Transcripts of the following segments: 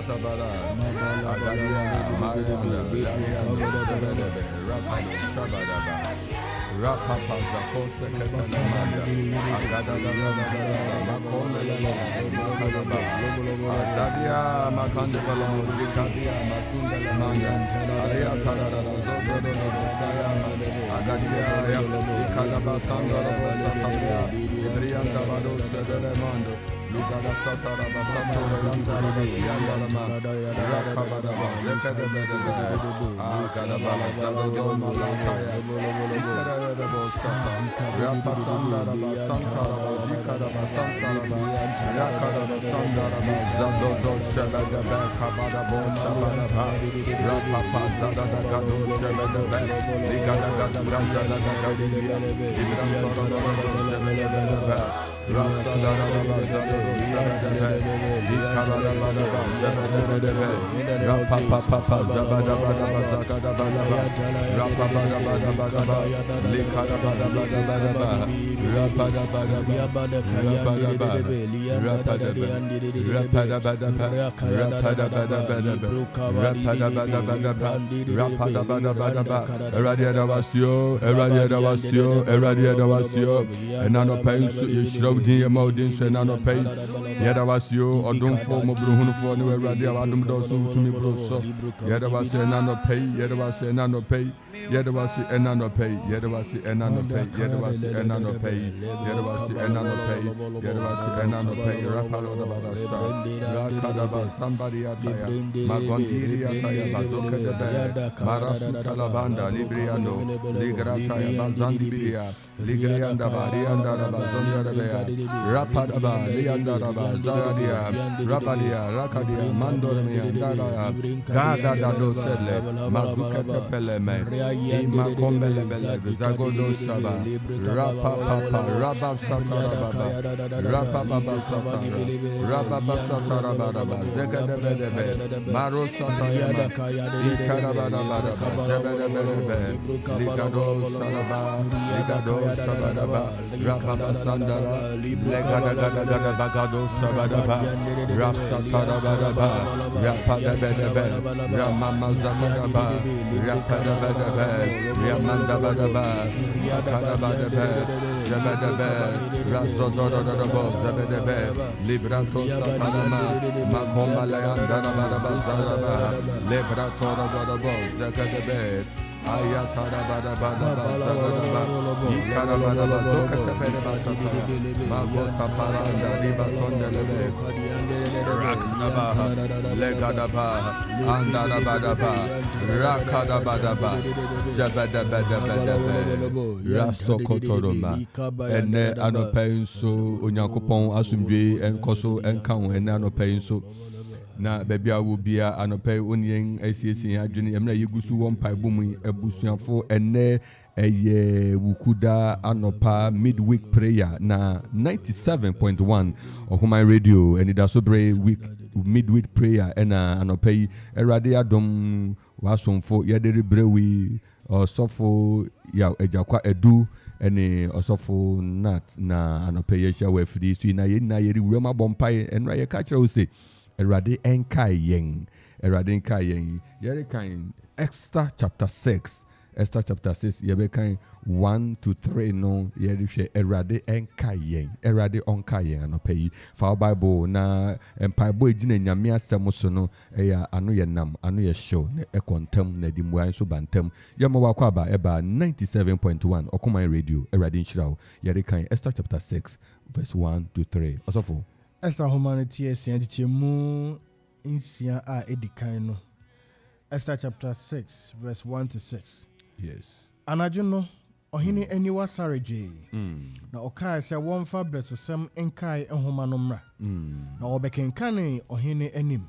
Satabara, Agadia, Mariana, Rapado, Sabadaba, Rapapa, Zakosa, Catalamanda, Agada, Maconda, Adadia, Macandabala, Ricadia, Masunda, Lamanda, Aria Tarada, Agadia, Calabasanda, Ibrianda, Vado, Sedelemando. Lugada Satara Basato Randa Yandalama Rakabadaba Lekadabada Agadabala Zadodoma Lakaya Ikarabo Sata Rapasanda Santa Dikadaba Santa Yakadaba Sandara Zadodo Shabada Kabadabo Sabadaba Rapapa Zadada Gado Shabada Ligada Gada Gada Gada Rasta Dia Modin Senano Pay, Yadavasio, or don't form of Bruno no Radio Adam Dosu to me Broso, Yadavas Enano Pay, Yadavas Enano Pay, Yadavasi Enano Pay, Yadavasi Enano Pay, Yadavasi Enano Pay, Yadavasi Enano Pay, Yadavasi Enano Pay, Rapado Rakadaba, somebody Ataya, Magondiri Ataya, Bazoka de Bear, Marasu Calabanda, Libriano, Ligrataya, Bazandibiria, Ligrianda, Varianda, Bazonda de Bear. Rapadaba, Liandaraba, Zaradia, Rabadia, Rakadia, Mandormia, Daraya, Gada Dado Sedle, Mazuka Peleme, Ima Kombele Bele, Zagodo Saba, Rapapa, Rabba Satarababa, Rapababa Satara, Rababa Satarababa, Zegadebedebe, Maro Satayama, Ikarabadabadaba, Zebedebedebe, Ligado Salaba, Ligado Sabadaba, Rapaba Sandara, Legada Bagado Sabadaba, Rasa Tarabadaba, Rapadabedebe, Ramama Zabadaba, Rapadabedebe, Ramandabadaba, Yakadabadebe, Zabadebe, Rasodododabo, Zabadebe, Librato Sapanama, Makomba Leandarabadaba, Zaraba, Librato Rododabo, Zakadebe. Ayatara bada bada bada bada ikara bada bada zokatepere basataya magota paranda riba sondelebe rakadabaha legadabaha andara bada ba rakadabadaba jabada bada bada rasokotoroma ene anopenso onyankopon asumdwe enkoso enkan ene anopenso na baby a will be anope onyen asiesin adwene emna yegusu won paibom ebusuafo ene eye wukuda anopa midweek prayer na 97.1 Human Radio Anidaso Bere week midweek prayer ena anope erade adom wasomfo yedere brewi osofo ya ejakwa edu ene osofo nat na anope yesha we free so na yeri wurama bompai enra ye ka kire o se Erade enkai yen. Yere kind Esther chapter 6. Esther chapter 6. Yebe kind 1 to 3 no. Yere she erade enkai yen. Erade onkai yen anope. For Bible na empire boy jine nyame asem so no. Eya anu ye nam anu ye show ne ekontem na dimwa so bantem. Yama wakwa aba eba 97.1 Okomai Radio. Erade nshirao. Yere kind Esther chapter 6 verse 1 to 3. Osofo. Esther humanity mu insia a edikan no. Esther chapter 6 verse 1 to 6. Yes. Anadwo no ohini aniwa sareje. Na okai se wonfa betosem enkai ehoma no mra. Na obekenkane ohini anim.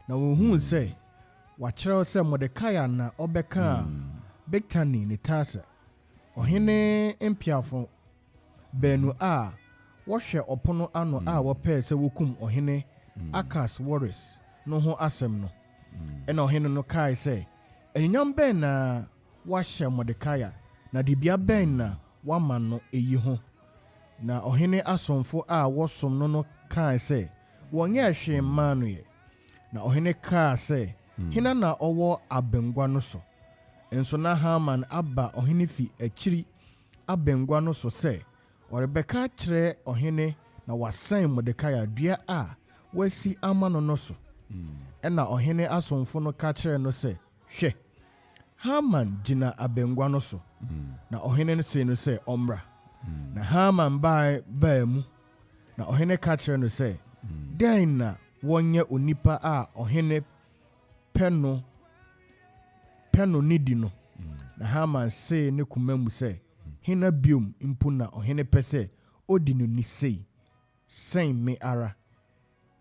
Na wohu se wachero se Mordekai na obeka Bigtani ni tasa. Ohini empiafo benu a Washe opono ano a wape se wokum ohene Akas Warris no ho asem no. Ena ohene no kai se enyam ben na washe Mordekai na dibia ben na wama no eyi ho. Na ohene asomfo a wosom no kai se wonye hwe manu ye. na ɔhene kaa sɛ hena na ɔwɔ abengua no so nso na Haman aba ɔhene fi akyiri abengua no so sɛ ɔrebɛka kyerɛ ɔhene na wasan Mordekai dua a wasi ama no so ɛna ɔhene asomfo no ka kyerɛ no sɛ hwɛ Haman gyina abengua no so na ɔhene no sɛ no sɛ ɔmmra na Haman baa mu na ɔhene ka kyerɛ no sɛ dɛn na wɔnyɛ onipa a ɔhene pɛ no nidi no na Haman sɛ ne kuma mu sɛ hena biom mpo na ɔhene pɛ sɛ odi no ni sei sɛn me ara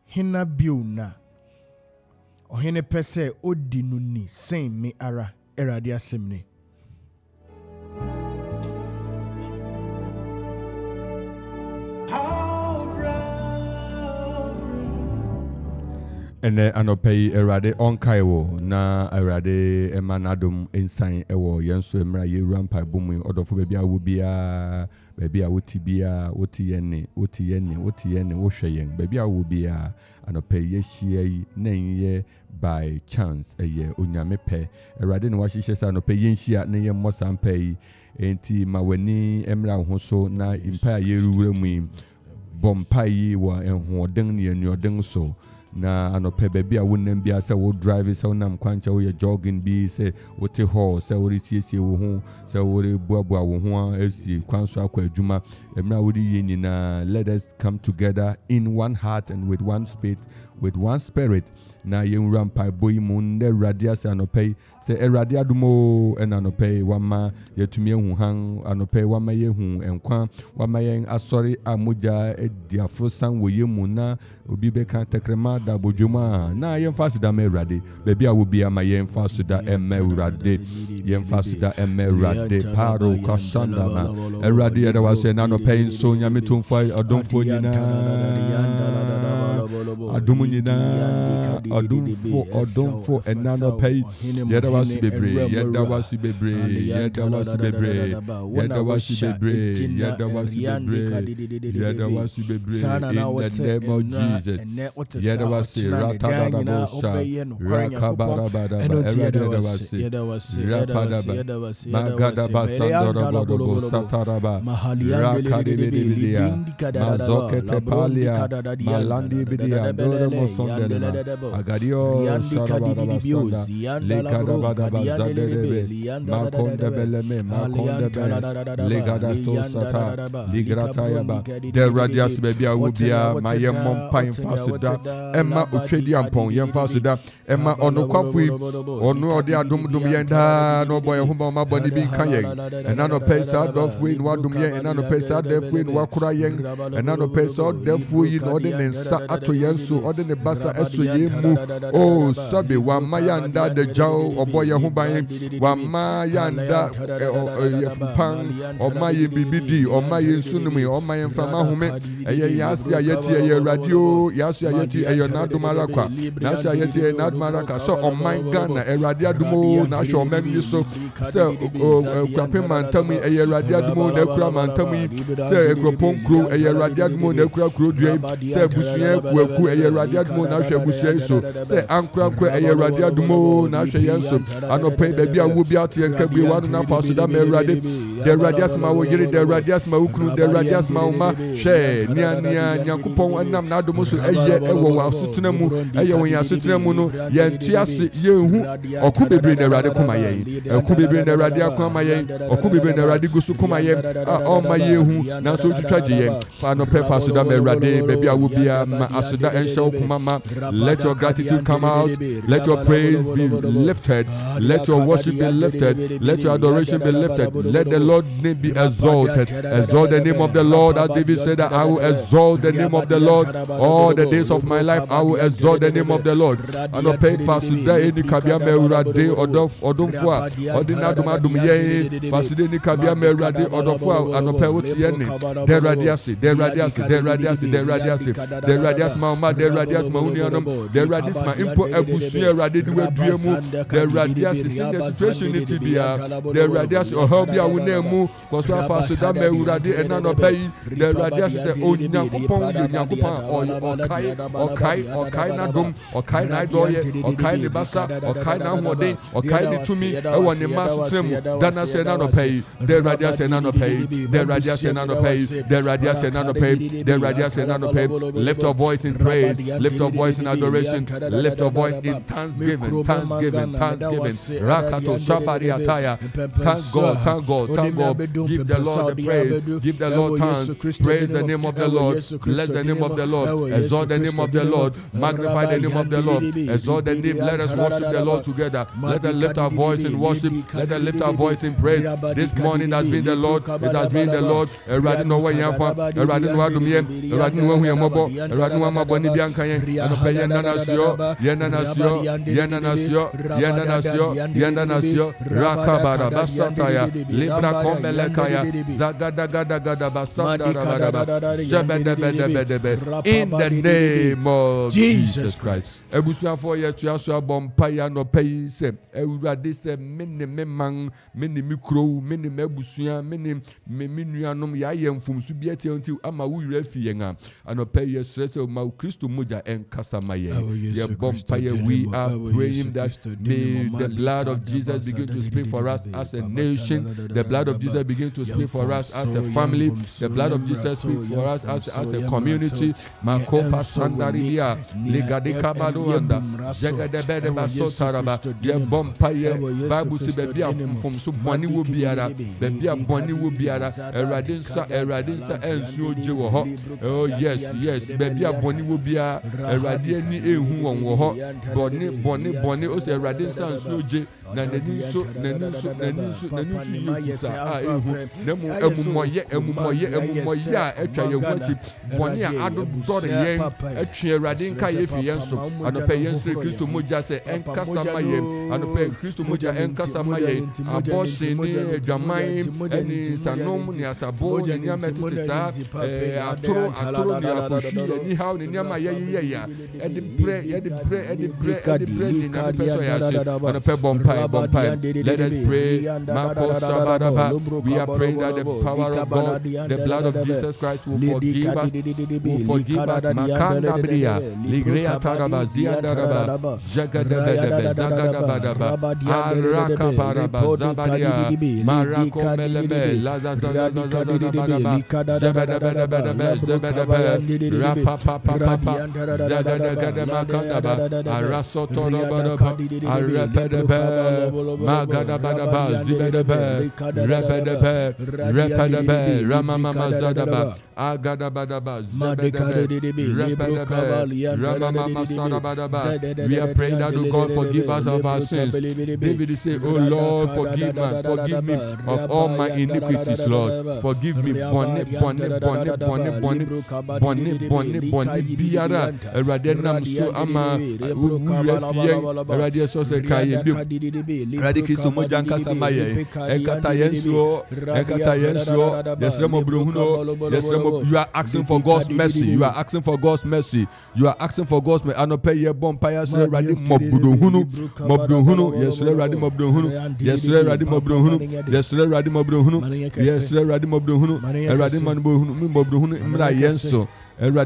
hena biom na ɔhene pɛ sɛ odi no ni sɛn me ara Awurade asɛm ne ene anɔpɛyi Awurade ɔnkae wo na Awurade ɛma n'adom nsan ɛwɔ yɛn so mmra yɛwura mpaebɔ mu ɔdɔfo baabi a wo biara baabi a wote biara wote yɛn wohwɛ yɛn baabi a wo biara anɔpɛyi yɛhyia yi na nyɛ by chance ɛyɛ onyame pɛ Awurade ne wahyehyɛ sɛ anɔpɛyi yɛnhyia na yɛmmɔ saa mpaeyi enti ma w'ani mmra wo ho so na mpae a yɛrewura mu yi bɔ mpaeyi wɔ ɛhoɔden ne anuɔden so na anɔpɛ baabi a wonam bia sɛ wo drive sɛ wonam kwankyɛ woyɛ jogging bi sɛ wote hɔ sɛ woresiesie wo ho sɛ woreboaboa wo ho asi kwan so akɔ adwuma mmerɛ a wode yɛ nyinaa let us come together in one heart and with one spirit na yɛnwura mpaebɔ yi mu na Awurade asɛ anɔpɛ yi sɛ Awurade adom o ɛna anɔpɛ yi wama yɛtumi ahu han anɔpɛ yi wama yɛhu nkwa wama yɛn asɔre a mogya adi aforosan wɔ yɛn mu na obi bɛka tɛkrɛma da abodwom a na yɛmfa so da ma Awurade baabi a wobi ama yɛmfa so da ɛma Awurade yɛmfa so da ɛma Awurade paro kasandama Awurade yɛda wasɛ na anɔpɛ yi nso nyame tomfo ɔdomfo nyinaa adom nyinaa ɔdomfo ɛna anɔpɛ yi yɛda wasu bebree yɛda wasu bebree yɛda wasu bebree yɛda wasu bebree yɛda wasu bebree yɛda wasu bebree in the name of Jesus yɛda wasu ratadadabosha rakabarabadaba yɛda wasu rapadaba magadabasandorobodobo sataraba rakadibidibidia mazoketepalia malandibidia doromosondeleba agadio sharabadabasanda lekadabadabazadebe makondebeleme makondebe legadastosata ligratayaba the radius baby awubia mayemmɔ mpa yɛmfa so da ɛma otwadi ampɔn yɛmfa so da ɛma ɔnokwafo yi ɔno ɔde adomdom yɛn daa na ɔbɔ yɛn ho ma ɔmabɔ ne bi nka yɛn ɛna nɔpɛ saa dɔfoɔ yi na wadom yɛn ɛna nɔpɛ saa dɛfoɔ yi na wakora yɛn ɛna nɔpɛ saa ɔdɛfoɔ yi na ɔde ne nsa ato yɛn so ɔde ne basa ɛso yɛn mu o sabe wama yanda de jaw ɔbɔ yɛn ho ban wama yanda yɛfupan ɔma yɛn bibidi ɔma yɛn sunumi ɔma yɛn mframa home ɛyɛ yɛase a yɛti ɛyɛ radio yɛase a yɛti ɛyɛ n'adom ara kwa yɛase a yɛti ɛyɛ n'adom ara kwa sɛ ɔman Ghana Awurade adomo na ahwɛ ɔman yi so sɛ kurapem mantam yi ɛyɛ Awurade adomo na akura mantam yi sɛ Akropong kuro ɛyɛ Awurade adomo na akura kuro dua yi sɛ abusua kuaku ɛyɛ Awurade adomo na ahwɛ abusua yi so sɛ ankorankora ɛyɛ Awurade adomo na ahwɛ yɛn so anɔpɛ baabi a wo bi ate yɛn kabue wano na fa so da ma Awurade de Awurade asema wo yere de Awurade asema wo kunu de Awurade asema wo ma hwɛ nea Nyankopɔn anam n'adom so ɛyɛ ɛwɔ wɔn asotena mu ɛyɛ wɔn asotena mu no yɛn te ase yɛnhu ɔko bebree na Awurade koma yɛn ɔko bebree na Awurade akoma yɛn ɔko bebree na Awurade gu so koma yɛn a ɔma yɛnhu nanso twitwa gye yɛn fa anɔpɛ fa so da ma Awurade baabi a wo bia ma asoda ɛnhyɛ wo koma ma let your gratitude come out let your praise be lifted let your worship be lifted let your adoration be lifted let the Lord's name be exalted exalt the name of the Lord as David said that I will exalt the name of the Lord all the days of my life I will exalt the name of the Lord anɔpɛ fa so da eni kabia ma Awurade ɔdomfo a ɔde n'adom yɛn fa so da eni kabia ma Awurade ɔdɔfo a anɔpɛ wote yɛn ne de Awurade ase de Awurade ase de Awurade ase de Awurade ase de Awurade ase ma wo ma de Awurade ase ma wo nuanom de Eradi ma impo ebusu Eradi di weduemu the Eradi is in the situation it be the Eradi is ohobi awunemu koso afa so da me Eradi ena no pay the Eradi is Onyankopon Okai na dom Okai na doye Okai ni basa Okai na hode Okai ni tumi ewo ni masu tremu dana se na no pay the Eradi is na no pay the Eradi is na no pay the Eradi is na no pay the Eradi is na no pay. Lift your voice in praise, lift your voice in adoration, lift your voice in thanksgiving. Rakato Shabari Ataya. Thank God. Give the Lord the praise, give the Lord thanks. Praise the name of the Lord, bless the name of the Lord, exalt the name of the Lord, magnify the name of the Lord, exalt the name. Let us worship the Lord together. Let us lift our voice in worship, let us lift our voice in praise. This morning has been the Lord, it has been the Lord. Eradi no way yafa, eradi no adumye, eradi no we mobo, eradi no mabo ni bianka yen. Anope yena nasio, rakabara basataya, libra kombelekaya, zagadagada basatara. In the name of Jesus Christ. Ebusia for ye tuaso bompaya no pay se. Eradi se mene memang, mene mikro, mene mebusia, mene menuanom ya yemfum so biete until ama wu refi yenga. Anope ye stress ma Christo muja enkasamaye. Ye bompaya, we are praying that may the blood of Jesus begin to speak for us as a nation. The blood of Jesus begin to speak for us as a family. The blood of Jesus speak for us as a community. Makopa Sandaria, Ligadika Baluanda, Jagadebede Basotaraba, Ye bompaya, Bible says Bebia from Subwani will be at Bebia Boni will be at Eradinsa and Sujo. Oh, yes, Bebia Boni will be at Eradiani who on Woho, Boni, also Eradinsa and Sujo, Nanusu, Emumoya, Bonia, Adult Dorian, Radinka Yefianso, and the Payan Christo Muja say, and Casamaye, and the Payan Christo Muja and Casamaye, Aboshi, Jamaim, and Sanom, Niasabo, and Yametisa, Atoro, anyhow, in Yamaya, and the prayer, and the prayer, and the Bompire. Let us pray. We are praying that the power of God, the blood of Jesus Christ will forgive us. Makanda Bria, Ligrea Taraba, Ziandaraba, Zagadabadaba, Araka Paraba, Zabadia, Marako Meleme, Lazazazazazazabadaba, Rapapapapa, Zagadagamakandaba, Arasotorabadaba, Arapedaba, Magadabadaba, Zibedebe, Repedebe, Ramamamazadaba, Agadabadaba, Repedebe, we are praying that God forgive us of our sins. David said, oh Lord, forgive me of all my iniquities, Lord. Forgive me. Bonne, biara, Radenam so ama, Radia Sose Kaye. Radikis Mojanka Samaye, Ekatayensuo, you are asking for God's mercy. You are asking for God's mercy. You are asking for God's mercy. Anope ye bompaya se radi mobduhunu. Yes, radi mobduhunu. Yes, radi mobduhunu. Yes, radi mobduhunu. Yes, radi mobduhunu. Radi mobduhunu. Mra yenso. We are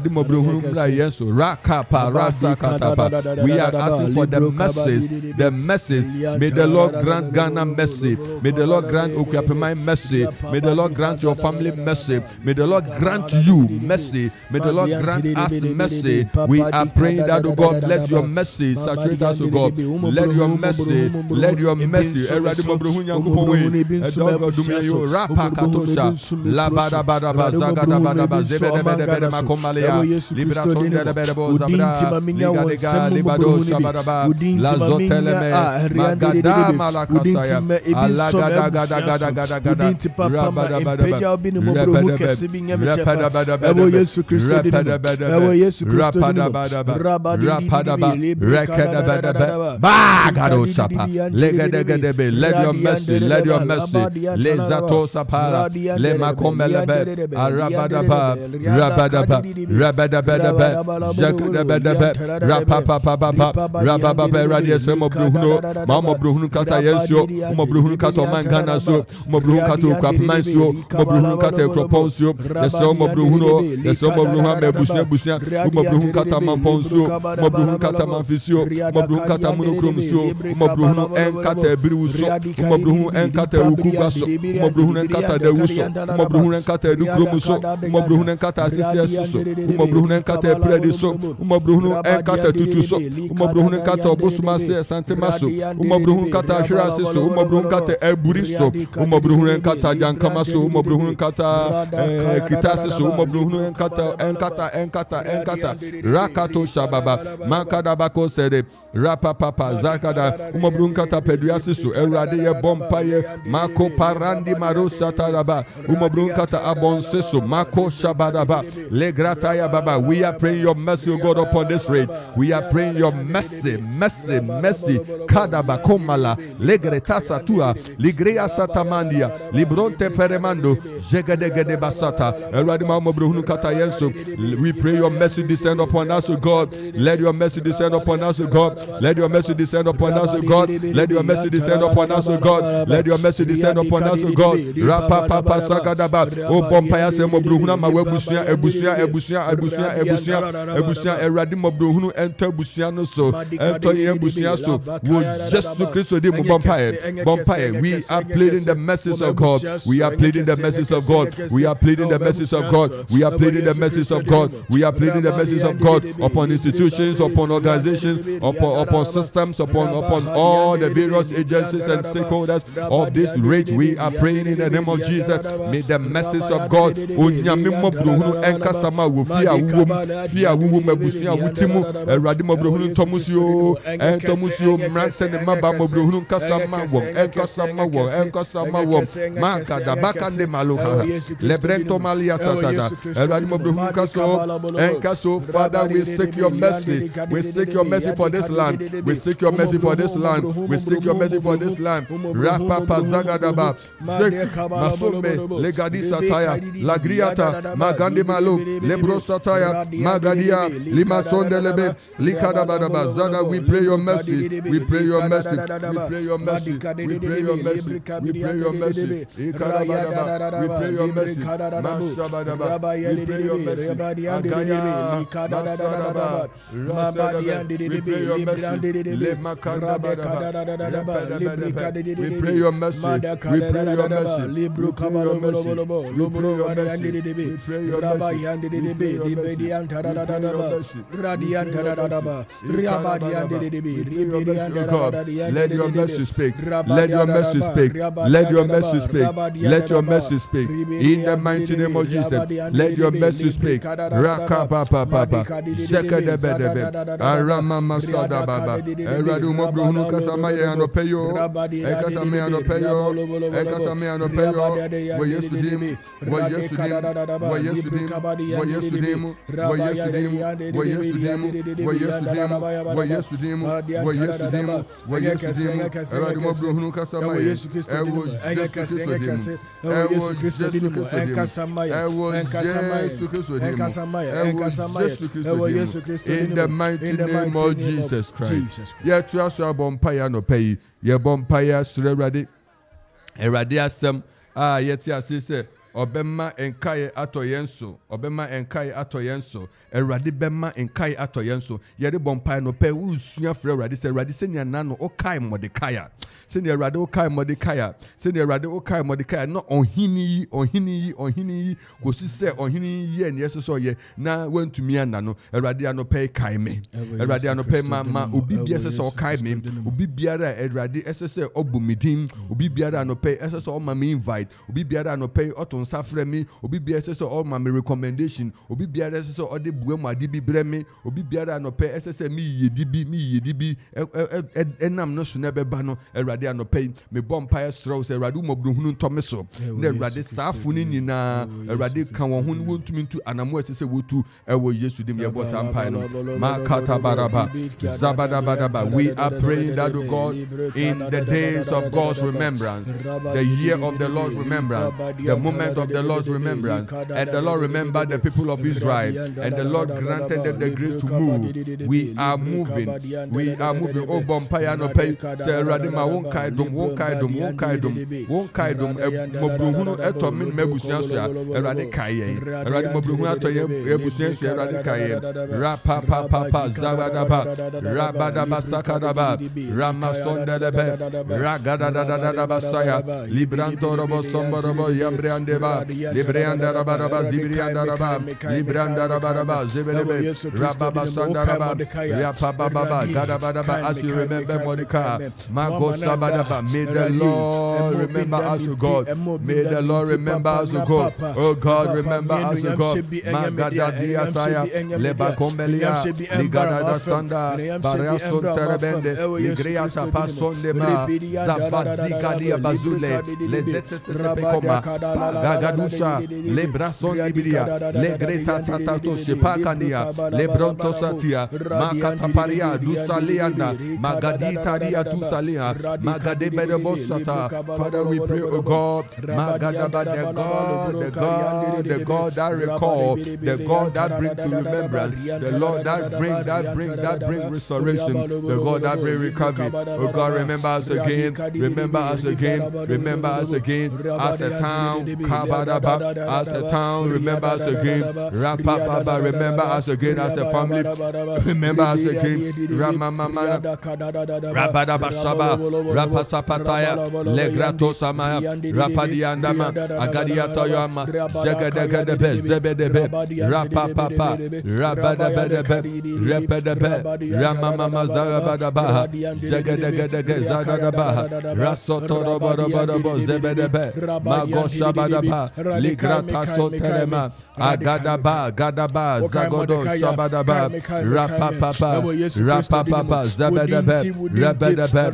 asking for the message. May the Lord grant Ghana mercy. May the Lord grant Okuapemai mercy. May the Lord grant your family mercy. May the Lord grant you mercy. May the Lord grant us mercy. We are praying that, oh God, let your mercy saturate us, oh God. Let your mercy. Malia, Liberaton de Berebo Zabra, Ligadega, Libado, Shabaraba, Lazoteleme, Magada Malakasaya, let your mercy, let your mercy, Lezato Sapara, Lemacomelebe, Arabadaba, Rabadaba, rabadabadaba zakadabadaba rapapapapa rababa radio semo bruhuno mama bruhunu kata yenso mo bruhunu kata mangana so mo bruhunu kata kwamanso mo bruhunu kata kroponso yeso mo bruhuno yeso mo bruhunu mebusia mo bruhunu kata mamponso mo bruhunu kata manfisio mo bruhunu kata munokromso mo bruhunu enkata ebriwuso mo bruhunu enkata rukugaso mo bruhunu enkata dewuso mo bruhunu enkata edukromuso mo bruhunu enkata asisiaso mo bruhunu enkata eprediso mo bruhunu enkata tutuso mo bruhunu enkata obosumase santemaso mo bruhunu enkata ashiraseso mo bruhunu enkata eburiso mo bruhunu enkata jankamaso mo bruhunu enkata kitaseso mo bruhunu enkata rakato shababa makada bako sede rapapapa zakada mo bruhunu enkata peduasiso erade ye bompaye mako parandi marosa taraba mo bruhunu enkata abonseso mako shabadaba le grataya baba. We are praying your mercy, O God, upon this raid. We are praying your mercy. Kadaba komala legretasa tua ligrea satamandia libronte peremando jegedegede basata eradima mobruhunu katayenso. We pray your mercy descend upon us, O God. Let your mercy descend upon us, O God. Let your mercy descend upon us, O God. Let your mercy descend upon us, O God. Let your mercy descend upon us, O God. Rapa papa sakadaba o bompaya se mobruhuna mawebusia ebusia eradi mobruhunu ento busia no so ento ye busia so wo Jesus Christ de bompaye. We are pleading the message of God. We are pleading the message of God. We are pleading the message of God. We are pleading the message of God. We are pleading the message of God upon institutions, upon organizations, upon systems, upon all the various agencies and stakeholders of this rate. We are praying in the name of Jesus. May the message of God onyamimo bruhunu enkasama wo fia wu mabusia wutimu erade mobruhunu tomusio mranse ne maba mobruhunu enkasama wo makada bakande maluka lebrento malia satata erade mobruhunu enkaso. Father, we seek your mercy. We seek your mercy for this land. We seek your mercy for this land. We seek your mercy for this land. Rapa pazagadaba masume legadi sataya lagriata magandi malu lebro sataya magadia lima sondelebe likadabadaba zana. We pray your mercy. We pray your mercy. We pray your mercy. We pray your mercy. We pray your mercy. Ikadabadaba. We pray your mercy. Mashabadaba. We pray your mercy. Agaya Kadabadaba. We pray your mercy. We pray your mercy. We pray your mercy. Libro Kabalobolobo, Lubro Radian, Rabayan, Radian Tadadaba, Rabadian, Ribadian, let your mercy speak. Let your mercy speak. Let your mercy speak. Let your mercy speak. In the mighty name of Jesus, let your mercy speak. Rakapapa, Zekadebedebe, Arama Masada Baba, Eradumo Bruno Casamaya and Opeyo, Ekasamea and Opeyo, Ekasamea and Opeyo, were yesterday, were yesterday, were yesterday, were yesterday, were yesterday, were yesterday, were yesterday, were yesterday, were yesterday, were yesterday, Eradumo Bruno Casamaya, in the mighty name of Jesus Christ. Yet you are bompire no pay. Ye bompire surredy. Eradi asem. Yet ya sister. Obema enkai atoyenso. Obema enkai atoyenso. Eradi bema enkai atoyenso. Yede bompire no pay. Usunya fre eradi se eradi senya nano okai modekaya. Send your radio kai modikaya. Send your radio kai modikaya. Not on hini. Kosi se on hini ye and yes so ye. Na went to me and no. A radiano pay kai me. A radiano pay mama. Ubi biasa kai me. Ubi biara a radi SSA obumidim. Ubi biara no pay SSA all my invite. Ubi biara no pay oton safre me. Ubi biasa all my recommendation. Ubi biara SSA all the buema dibi breme. Ubi biara no pay SSA me ye dibi. Enam no sunebe bano. Erade no pay me bompire strauss eradu mobruhunu tomeso na erade safuni nyina erade kan won hu wontu to anamo ese wotu ewo yesu dim ye boss empire no makata baraba zabadabadaba. We are praying that, God, in the days of God's remembrance, the year of the Lord's remembrance, the moment thought of the Lord's remembrance, and the Lord remembered the people of Israel, and the Lord granted them the grace to move. We are moving. We are moving. Oh, Bompaya no pay. Say, Radima won't kaidum, won't kaidum, won't kaidum, won't kaidum. Mobruhuno etomin mebusiasia. Eradikaye. Eradimobruhuno etoye ebusiasia. Eradikaye. Rapa papa papa zagadaba. Rabadaba sakadaba. Ramasonda debe. Ragada da da da da basaya. Libranto robo somborobo yambriandeba. Librianda raba zibrianda raba. Libranda raba zibelebe. Rababa sandaraba. Yapababa gadabadaba. As you remember Mordecai, Mago Sabadaba. May the Lord remember us, O God. May the Lord remember us, O God. Oh God, remember us, O God. Magadadia Saya, Leba Combelia, Ligada Sanda, Barason Terebende, Ligriata Pasondema, Zabazikadia Bazule, Lezetepekoma, Gagadusa, Lebrason Ibria, Legreta Tatato, Shepakania, Lebronto Satia, Makataparia, Dusalianda, Magadita Dia Tusalia, Magadebedebosata. Father, we pray, O God, Magadaba, the God that recall, the God that brings to remembrance, the Lord that brings restoration, the God that brings recovery. Oh God, remember us again, remember us again, remember us again, as a town, Kabadaba, as a town, remember us again, Rapapaba, remember us again as a family, remember us again, Ramamama, Rabadabasaba, Rapasapataya, Legrato Samaya, Rapadiandama, Agadiatoyama, Zagadagadabe, Zebedebe, Rapapapa, Rabadabedebe, Repedebe, Ramamama Zarabadabaha, Zagadagadaga Zagadabaha, Rasotorobodobo, Zebedebe, Magoshabadaba, Ligrata Soterema, Agadaba, Gadaba, Zagodo, Sabadaba, Rapapapa, Rapapapa, Zabedebe, Rebedebe,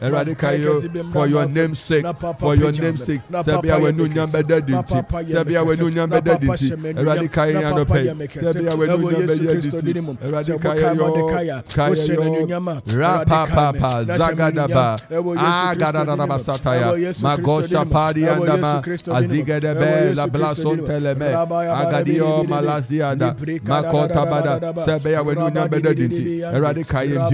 Eradikayo, for your name's sake, Sabia when you nyambe dedinti, Sabia when you nyambe dedinti, Eradikayo anope, Sabia when you nyambe dedinti, Eradikayo, Rapapapa, Zagadaba, Agadadaba Sataya, Magosha Padi Andama, Azigedebe, La Blason Teleme, Agadio Malaziada, Makotabada, Sabia when you nyambe dedinti, Eradikayo,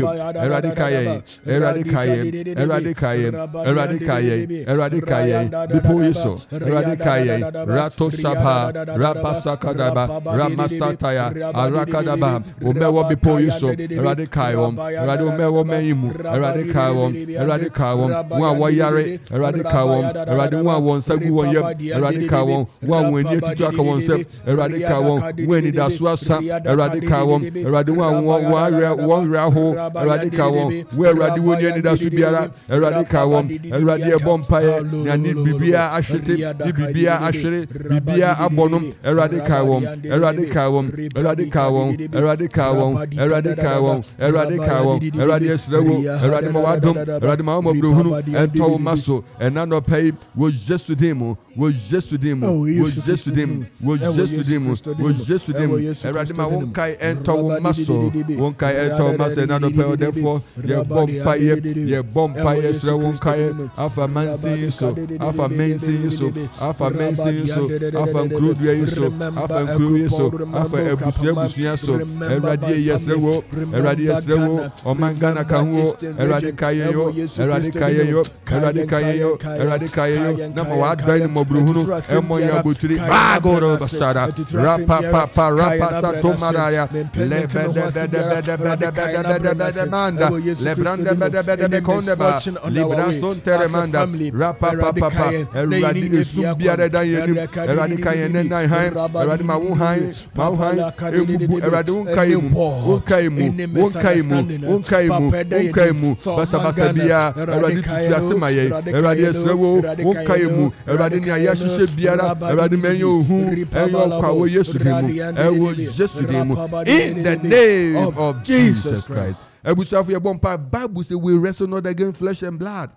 Eradikaye, Bipuiso, Eradikaye, Rato Shabha, Rapasakadaba, Ramasataya, Arakadaba, Umewa Bipuiso, Eradikayo, Radumewa Meimu, Eradikayo, Wayare, Eradikayo, Radua won Sagu Eradikayo, one when you talk on self, Eradikayo, when it does Swassa, Eradikayo, Radua one Raho, Eradikayo, where Radiwani does Subiara, Eradikayo, Eradia Bompire, Nani Bibia Ashiti, Bibia Ashiri, Bibia Abonum, Eradikayo, Eradias Rewo, Eradimawadum, Eradimamo Bruhunu, and Tomaso, and none of pay was just to them, Eradima won't kai and Tomaso, won't kai and Thomas, and none of pay, therefore, your Bompire, won't kai, Alpha Mansi, so, Alpha Mansi, so, Alpha Crudia, so, Alpha Cruia, so, Alpha Ebusia, so, Eradias Rewo, Omangana Kahu, Eradikayo, number one Dynamo Bruno, Emoya Butri, Agoro Basara, Rapa Tomaraya, Lebeda, Lebranda Bede Condeba, Librason Teremanda, Rapa Eradi Subiada Dayan, Eradikayan, Eradima Wuhai, Eradun Kaimu, Basabasabia, Eradisimaye, Eradiasewo, Kaimu, Eradinia Yashi Biara, Eradimenu, who Eyo yesterday, in the name of Jesus Christ. Bible say we wrestle not against flesh and blood.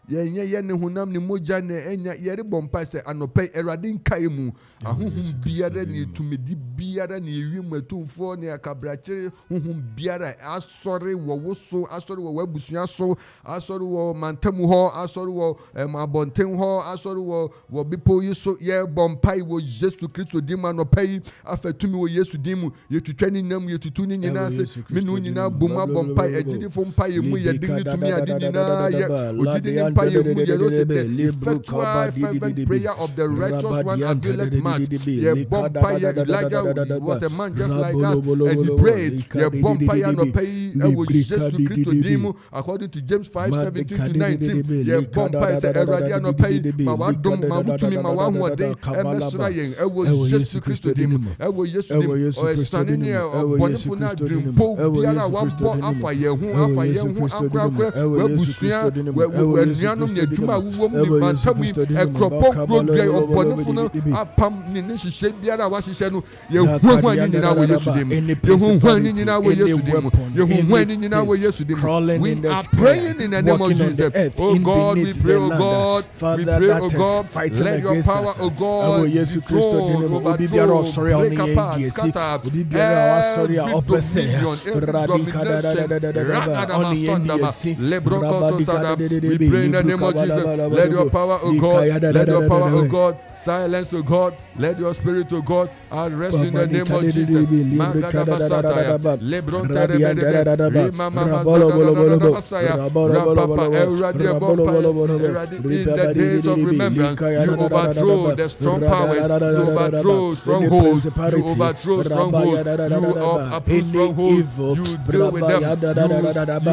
ye ne honam ne mogya ne enya ye de bompa se anopai Awurade nkae mu ahohom biara ne tumedi biara ne ewim atumfo ne akabrachire honhom biara asori wo woso asori wo wabusua so asori wo mantamu ho asori wo abonten ho asori wo bipo yiso ye bompai wo Yesu Kristo dim anopai afatumi wo Yesu dim yetutwa ni nam yetutu ni nyina se menu nyina boma bompai ejidi fo mpai mu ye digni tumi adi nyina ye odidi ni mpai mu ye lo se the effectual fervent prayer of the righteous one availeth much. Ye bompai Elijah was a man just like us and he prayed. Ye bompai no pay wo Yesu Kristo dim according to James 5:17-19. Ye bompai se Awurade no pay ma wadom ma butumi ma wahode emesra yen wo Yesu Kristo dim wo Yesu dim o sanini o bonifo na dream po biara wambo afa ye hu akrakra wabusua wanuanom ne adwuma wuwom ne mantam Akropong program o bonifo no apam ne hihye biara wahihye no ye hu ani nyina wo Yesu dim ye hu ani nyina wo Yesu dim ye hu ani nyina wo Yesu dim. We are praying in the name of Jesus. Oh God, we pray, oh God, we pray, oh God, let your power, oh God, Yesu Kristo dim obi biara osori on ye die si obi biara wasori a opese radika da on ye die si we pray in the name of Jesus. Let your power, oh God, let your power, oh God, silence, oh God, let your spirit, oh God, rest in the name of Jesus. In the days of remembrance, you overthrow the strong powers, you overthrow strongholds, you overthrow strongholds, you uproot strongholds, you deal with them,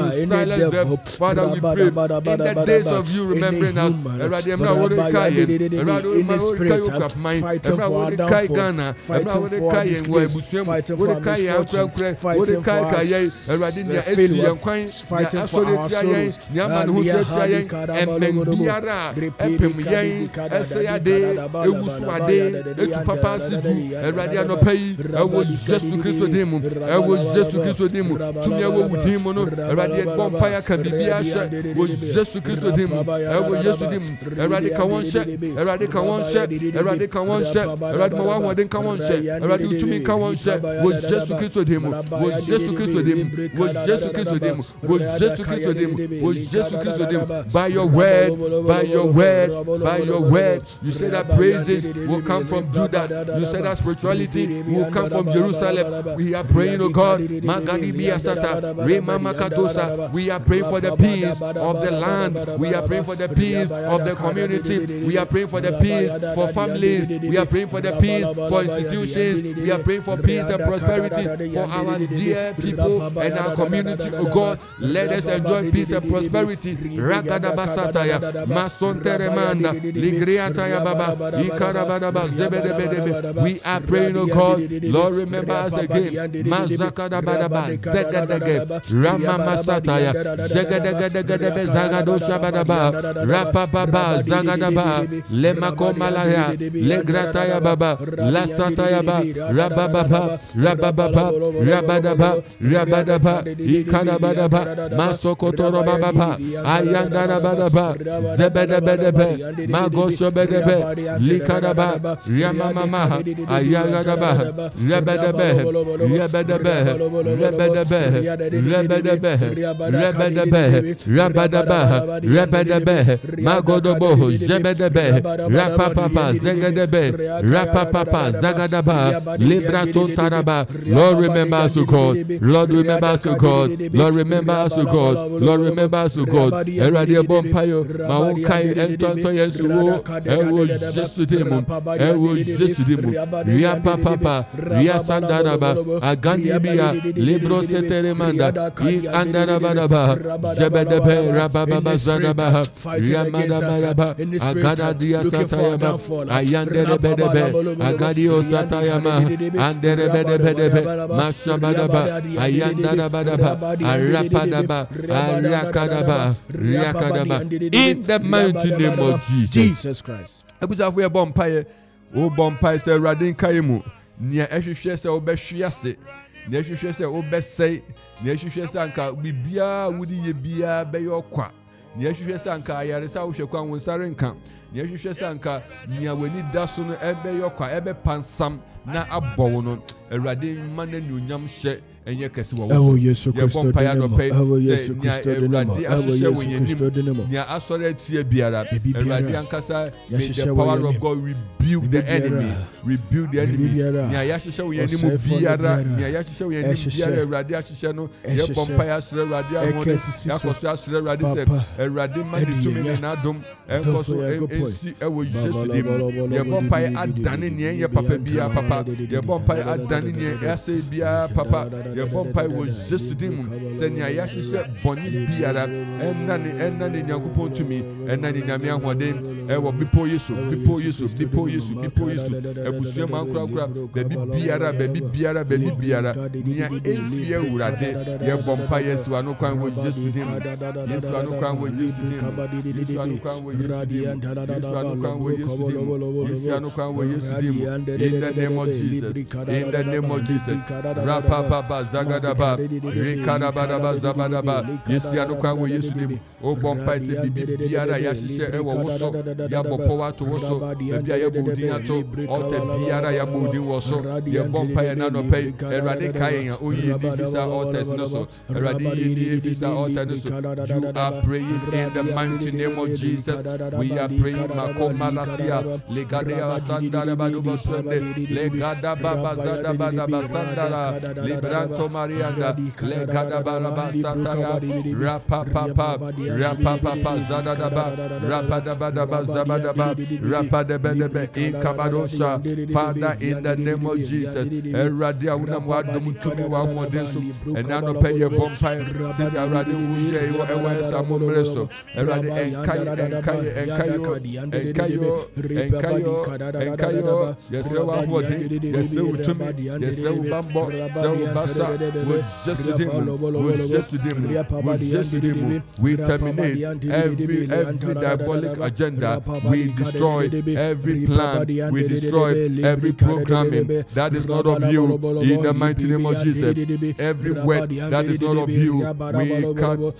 you silence them. Father, we pray, in the days of you remembering us, fighting for our downfall, fighting for our disgrace, fighting for our misfortune, fighting for our failure, fighting for our sorrows. By your word, you said that praises will come from Judah. You said that spirituality will come from Jerusalem. We are praying, oh God, we are praying for the peace of the land. We are praying for the peace of the community. We are praying for the peace for families. We are praying for the peace for institutions. We are praying for peace and prosperity for our dear people and our community. Oh God, let us enjoy peace and prosperity. Rakadabasataya, Masonteremanda, Ligriataya Baba, Ikarabadaba, Zebedebedebe. We are praying, oh God, Lord, remember us again. Mazakadabadaba, Zegadege, Ramamasataya, Zegadegedegedebe, Zagadoshabadaba, Rapababa, Zagadaba, Lemakomalaya, Legrataya Baba, Lasataya Ba, Rabababa, Rabababa, Rabadaba, Rabadaba, Ikarabadaba, Masokotoro Baba, Ayandara Badaba, Zebedebedebe, Magosobedebe, Likaraba, Yamamama, Ayagadaba, Rebedebe, Rebedebe, Rebedebe, Rebedebe, Rebedebe, Rabadaba, Rebedebe, Magodobo, Zebedebe, Rapapapa, Zegedebe, Rapapapa, Zagadaba, Librato Taraba. Lord, remember us, O God. Lord, remember us, O God. Lord, remember us, O God. Lord, remember us, O God. Eradia Bompayo, Maunkai, and Tonto Yesu, Ewo Jesudimu, Ewo Jesudimu, Ria Papa, Ria Sandaraba, Agandibia, Libro Seteremanda, Andarabadaba, Jebedebe, Rababa Zadaba, Ria Madabayaba, Agada Dia Satayaba, Ayandebedebe, Agadio Satayama, Anderebedebe, Mashabadaba, Ayandarabadaba, Arapadaba, Ariakadaba, Riakadaba, in the mighty name of Jesus Christ. Ebuzafu ya bompaye, o bompaye se radin kaimu, nia ehwehwe se obehwiase, nia ehwehwe se obesei, nia ehwehwe se anka bibia wudi ye bia be yokwa. nya hwehwe sanka ayare sa wo hwe kwa wonsare nka nya hwehwe sanka nya wani daso no ebe yokwa ebe pansam na abɔwo no Awurade ma na nuonyam hye enye kese wo wo Yesu Kristo wo Yesu Kristo nya asɔre atie biara Awurade ankasa may the power of God rebuke the enemy nya ya hyehyɛ wo yanimu biara nya ya hyehyɛ wo yanimu biara Awurade ahyehyɛ no ye bompa ya asɔre Awurade ahode ya kɔso asɔre Awurade sɛ Awurade ma ni tumi na adom enkoso ensi ewo Yesu dim ye bompa ya adane ne ye papa biara papa ye bompa ya adane ne ya sɛ biara papa ye bompa wo Yesu dim sɛ nya ya hyehyɛ bɔne biara enna ne Nyankopɔn tumi enna ne nyame ahoden ewo bipo Yesu ebusua ma kura baby biara nya efie Awurade ye bompa Yesu anu kwan wo Yesu dim Yesu anu kwan wo Yesu dim Yesu anu kwan wo Yesu dim in the name of Jesus Rapapa Zagadaba Rikadaba Zabadaba Yesu anu kwan wo Yesu dim o bompa se biara ya hyehyɛ ewo woso ya bɔpɔ wato woso baby ya bodin ato altar biara ya bodin woso ya bompa ya na no pay Awurade kai ya oyi di fisa altars no so Awurade yi di fisa altars no so you are praying in the mighty name of Jesus we are praying makoma lasia legadia sandara badu bosende legada baba zada bada basandara libranto marianda legada baba sataya rapa papa zada daba rapa daba zabadaba rapa debe in kabadosa Father in the name of Jesus Eradia unam wadum tumi wa modenso enano pay your bompa say Eradi uje yo ewa samo mreso Eradi enkayo yese wa modi yese utumi yese ubambo se ubasa just dim we terminate every diabolic agenda we destroy every plan we destroy every programming that is not of you in the mighty name of Jesus every word that is not of you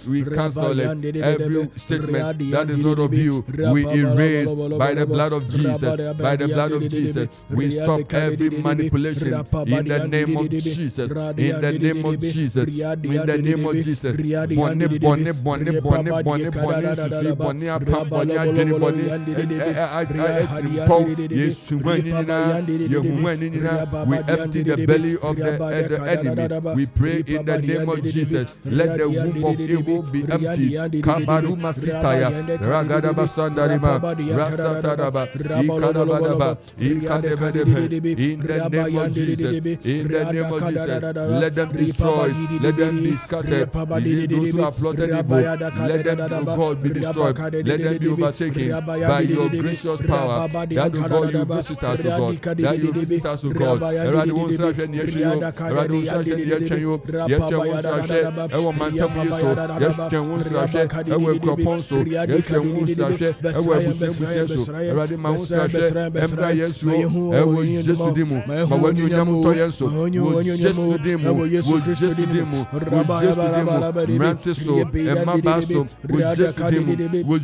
we cancel it every statement that is not of you we erase by the blood of Jesus we stop every manipulation in the name of Jesus in the name of Jesus bonne apam bonne adwene we empty the belly of the enemy we pray in the name of Jesus let the womb of evil be empty kabaru masitaya ragada basandarima rasataraba ikadabadaba ikadebedebe in the name of Jesus let them be destroyed let them be scattered those who have plotted evil let them God be destroyed let them be overtaken by your gracious power that God you visit us to God that you visit us to God Eradi won sa hwe ne ehwe Eradi won sa hwe ne yetwen won sa hwe ewo mantam yeso yetwen won sa hwe ewo Akropong so yetwen won sa hwe ewo abusuabusu so Eradi ma won sa hwe embra yesu ewo Yesu dimu ma wani onyam to yeso wo Yesu dimu mrante so emma baso wo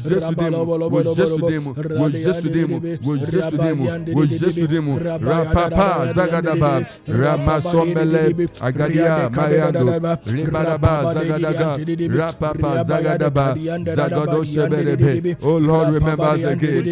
Yesu dimu rapapa zagadaba ramasomele agadia mayando ribaraba zagadaga rapapa zagadaba zagado sheberebe oh Lord remember us again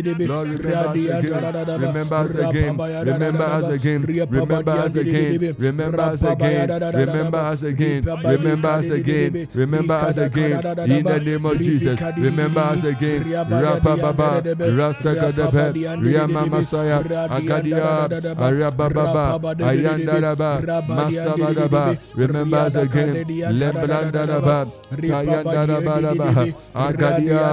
remember us again remember us again remember us again remember us again remember us again remember us again remember us again in the name of Jesus remember us again rapapa rasakadaba Riyama Masaya Agadia Arababa Ayandaraba Masabadaba remember us again Lebrandaraba Kayandaraba Agadia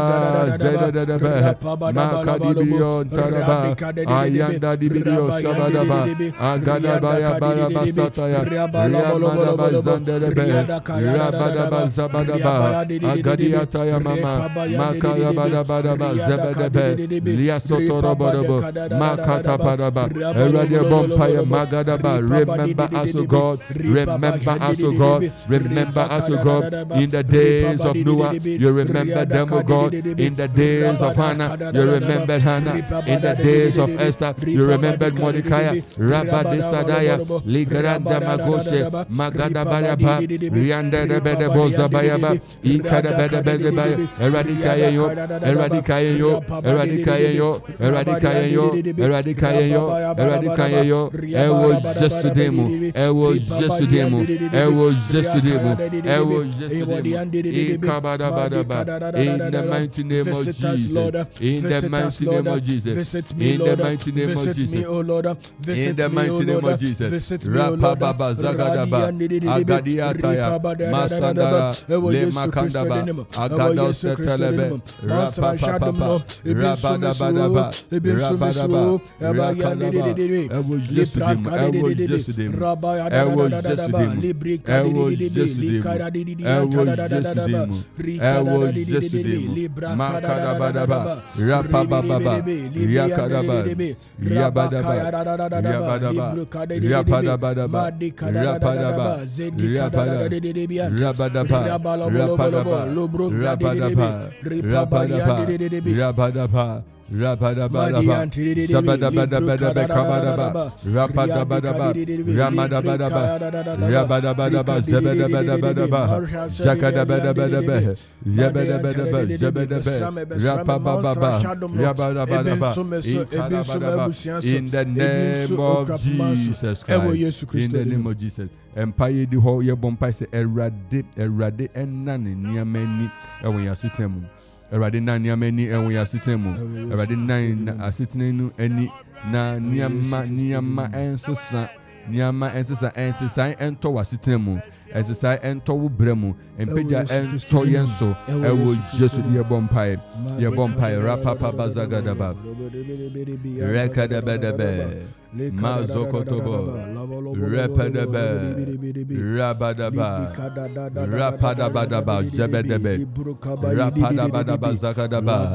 Zedadaba Makadibio Taraba Ayandadibio Sabadaba Agadabaya Baraba Sataya Riyama Zandarebe Rabadaba Zabadaba Agadia Tayamama Makayabadaba Zabadaba Shebedebe, Lia Sotorobodobo, Makata Padaba, Eradia Bompire Magadaba. Remember us, O God. Remember us, O God. Remember us, O God. In the days of Noah, you remember them, O God. In the days of Hannah, you remembered Hannah. In the days of Esther, you remembered Mordecai. Rabba de Sadaya, Ligranda Magose, Magada Bayaba, Rianda de Bedebo Zabayaba, Ikada Bedebedebaya, Eradikayo, Eradikayo, Eradikayo, Eradikayo, Eradikayo, Eradikayo, Ewo Jesudemu, Ewo Jesudemu, Ewo Jesudemu, Ewo Jesudemu, Ikabadabadaba, in the mighty name of Jesus, in the mighty name of Jesus, in the mighty name of Jesus, in the mighty name of Jesus, Rapababa Zagadaba, Agadiataya, Masandara, Le Makandaba, Agado Setelebe, Rapapapa, Rabadabadaba, Rabadaba, Rakandaba, Ewo Jesudemu, Ewo Jesudemu, Ewo Jesudemu, Ewo Jesudemu, Ewo Jesudemu, Makadabadaba, Rapababa, Yakadaba, Yabadaba, Yabadaba, Yapadabadaba, Rapadaba, Rabadaba, Rabadaba, Rabadabadaba, Sabadabadabadaba, Kabadaba, Rapadabadaba, Ramadabadaba, Rabadabadaba, Zabadabadabadaba, Zakadabadabadaba, Yabadabadaba, Zabadaba, Rapababa, Yabadabadaba, in the name of Jesus Christ, in the name of Jesus. Empire the whole year bompai say erade enane niamani ewo ya sitemu. Erade na niamani ewo ya sitemu. Erade na asitenu eni na niama ensesa ento wasitemu. Exercise ento wo bremu empeja ento yenso ewo Jesu ye bompai rapapa bazagadaba rekadabedebe mazokotobo repadebe rabadaba rapadabadaba jebedebe rapadabadaba zakadaba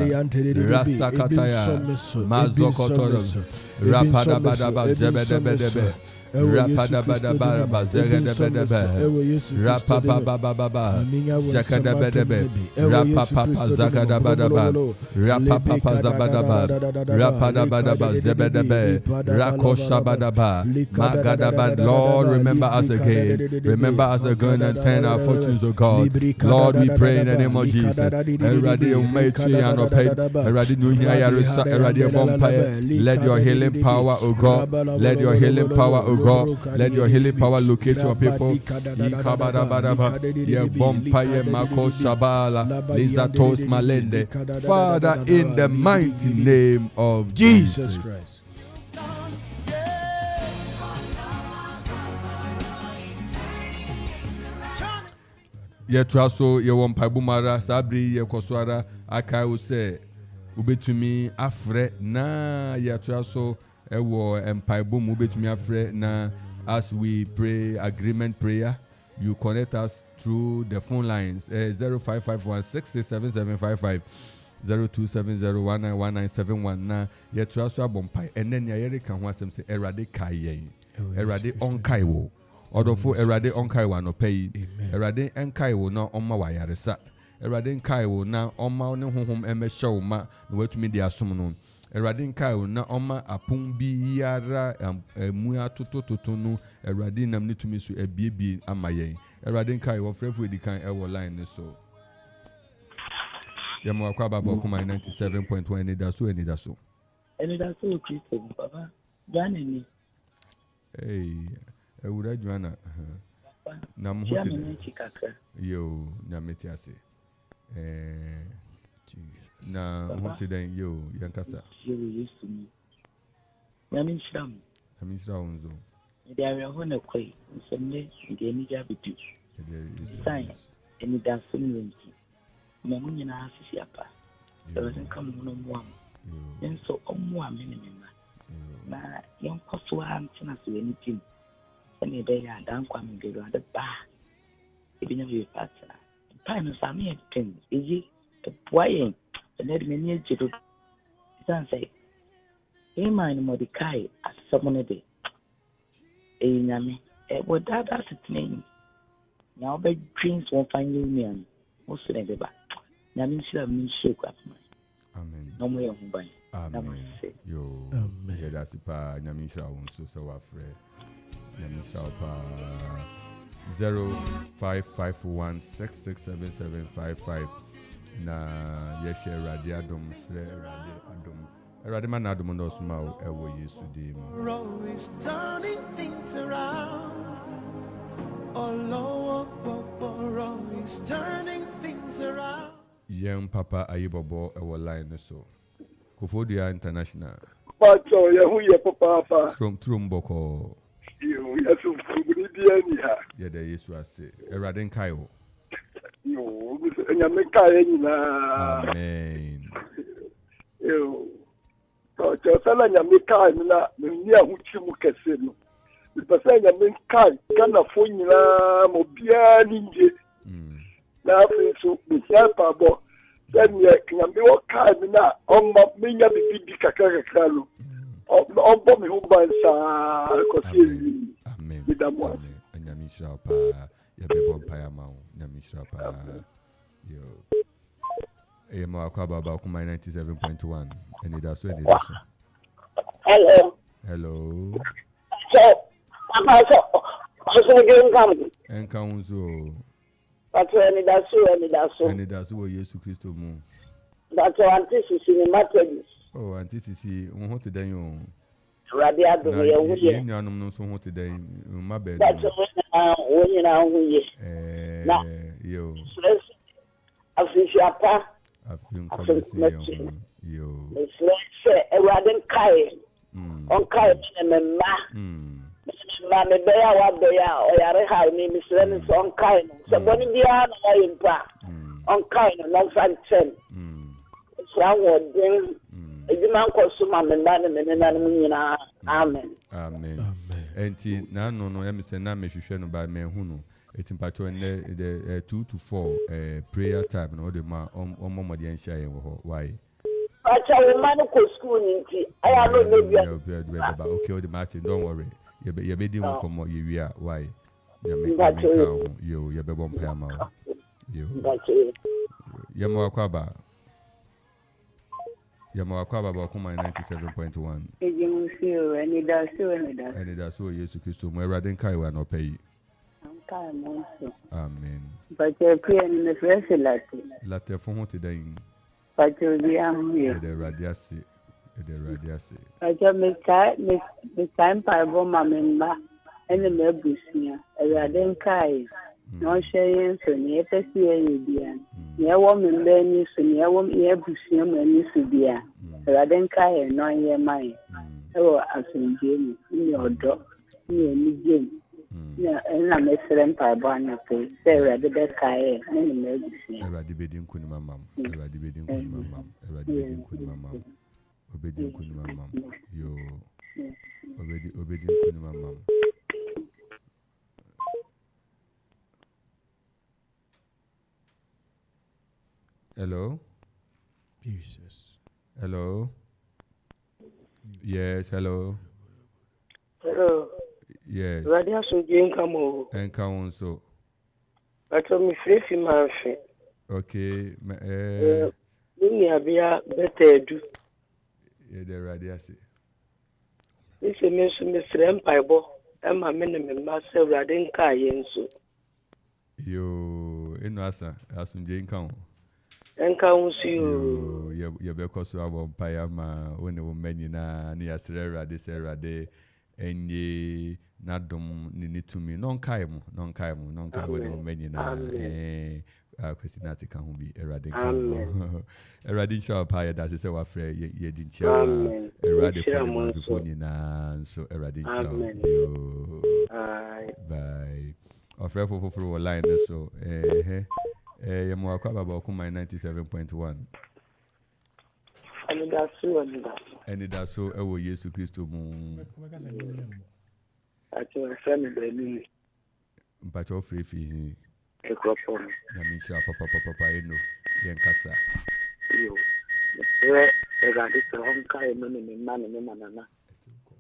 rasakataya mazokotoro rapadabadaba jebedebedebe rapadabadaba zegedebedebe rapapababa zakadabedebe rapapapa zakadabadaba rapapapa zabadaba rapadabadaba zebedebe rakoshabadaba magadaba. Lord, remember us again, remember us again and turn our fortunes, O God. Lord, we pray in the name of Jesus. Let your healing power, O God, let your healing power, O God, let your healing power locate your people. Father, in the mighty name of Jesus Christ. Yetraso ye won paibumara sabri ye koswara akai wo se ubetumi afre na yetraso ewo empaibum ubetumi afre na. As we pray agreement prayer, you connect us through the phone lines 0551667755 0270191971 na yetraso abompai enen ya yere kan ho asem se erade kayen erade onkai wo odofo erade onkai wa no pay erade enkai wo na omma wa yaresa erade enkai wo na omma ne honhom emehyew ma na watumi dia som no erade enkai wo na omma apun bi yara mu atotototo no erade nam ne tumi so ebiebie amayen erade enkai wo frefo edikan ewo line ne so yamo akwa baba kuma 97.1 Anidaso Kristo baba janeni ewura Joanna na mhote yo na metiase na mhote den yo yankasa Yesu nyame nshira unzo ndi awe ho na kwai nsomne ndi ni jabitu science Anidaso Entsie mamu nyina asisi apa doesn't come no more enso omo amenema na yankoso antina so anything any day and dan kwam be do the ba ebi na be partner time so am here thing eji boyen and let me need to San say, Amen Mordecai as someone day. A yammy, what that's its name. Now, bed dreams won't find you near me. Most of them, Yamin should have been shake up. Amen. No more by. Amen. Yo, yeah, that's it. Yamin shall also so afraid. Yamin shall 0551667755 na yeshe radiadom fre radiadom radima na dom no small ewo yesu di mu always turning things around always turning things around yem papa ayibobo ewo line so Kofodia International Pacho yahu ye papa trum boko yo yasu fuguni dia ha ye de yesu ase eraden kai ho yo nyame kai nyina amen yo Pacho sala nyame kai na ni ahuchi mu kese no pesa nyame kai kana fo nyina mo bia ninje na afi so bia pabo then nyame wo kai na omma menya bibi kakaka lo ombo mi hubansa ko si amen bidamo nyame shira pa ye bebo mpaya ma nyame shira pa yo ma kwa baba kuma 97.1 Anidaso hello so papa so again come enkaunzo but Anidaso wo Yesu Kristo mu that antithesis in Matthew oh antithesis won to dan yo radio do ye wuye ni anum no so ho to dan ma be that's when you know wuye yo afisiapa afim conversation yo say radio kai on kai na ma me be ya wa be ya o yare ha ni misre ni so on kai no so boni bia na wa yimpa on kai no fan 10 so den ejima nkoso ma me na me na nyina amen enti na no ya me se na me hwehwe no ba me hu no etimpacho ne the 2 to 4 prayer time no de ma on momode an hia yen wo why acha we man ko school nti aya no no bia okay the match don't worry you be din komo you wi why ya me yo you be bom pa ma yo ya mo akwaba ba kuma 97.1 ejimusio Anidaso Yesu Kristo mo eraden kai wa no pay kai monso amen bache pia ni me fresh latte fo ho te dan bache bi am ye de radiasi bache me time pa bo mamemba ene me busia eraden kai no share so ni epesi ye bia ye wo membe ni so ni wo ye busia mo ni so bia eraden kai no ye mai ewo asunje ni odo ni ni gem na mesere mpa bo anya pe se erade be kai ni me busia erade be din kunu mamam obedi kunu mamam yo obedi kunu mamam hello Jesus hello yes hello yes radio so gen kamo enka so but me free MAMFE okay ni abia betedu the radio say ise me so me frem paibo e ma me ne me ma se radio nka ye nso yo eno asunje nka enka unsi o ye be koso abo mpaya ma woni wo manyina na ya sere rade enye nadom ni tumi non kai mu woni wo manyina Christina tika hu bi erade kan erade sha pa ya da se wa frɛ ye di ntia erade for the before ni na so erade sha yo bye ofrɛ foforo wo line so ye mo akwa baba kuma 97.1 Anidaso ewo Yesu Kristo mu ati wa fami beni mpacho free Akropong na mi sha papa eno yen kasa yo Erade sɛ ɔnkae no ne ne mma ne ne manana.